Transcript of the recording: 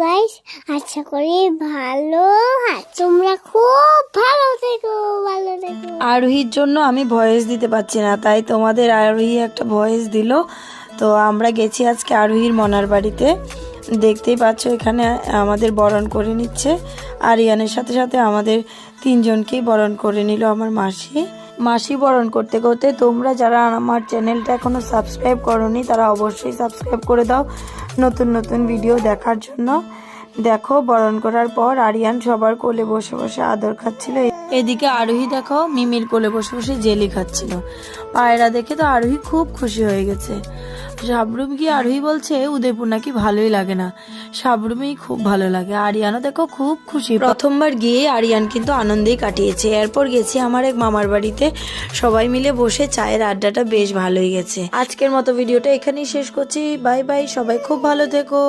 Guys, আশা করি ভালো তোমরা খুব ভালো থেকো। আরোহীর জন্য আমি ভয়েস দিতে পারছি না, তাই তোমাদের আরোহী একটা ভয়েস দিল। তো আমরা গেছি আজকে আরোহীর মনার বাড়িতে। দেখতেই পাচ্ছ এখানে আমাদের বরণ করে নিচ্ছে। আরিয়ানের সাথে সাথে আমাদের তিনজনকেই বরণ করে নিল আমার মাসি বরণ করতে করতে তোমরা যারা আমার চ্যানেলটা এখনো সাবস্ক্রাইব করোনি তারা অবশ্যই সাবস্ক্রাইব করে দাও নতুন নতুন ভিডিও দেখার জন্য। দেখো বরণ করার পর আরিয়ান সবার কোলে বসে বসে আদর খাচ্ছিল। এদিকে আরোহী দেখো মিমির কোলে বসে বসে জেলি খাচ্ছিল। পায়রা দেখে তো আরোহী খুব খুশি হয়ে গেছে। সাবরুম গিয়ে আরোহী বলছে উদয়পুর নাকি ভালোই লাগে না, সাবরুমেই খুব ভালো লাগে। আরিয়ানও দেখো খুব খুশি। প্রথমবার গিয়ে আরিয়ান কিন্তু আনন্দেই কাটিয়েছে। এরপর গেছি আমার এক মামার বাড়িতে, সবাই মিলে বসে চায়ের আড্ডাটা বেশ ভালোই গেছে। আজকের মতো ভিডিওটা এখানেই শেষ করছি। বাই বাই, সবাই খুব ভালো থেকো।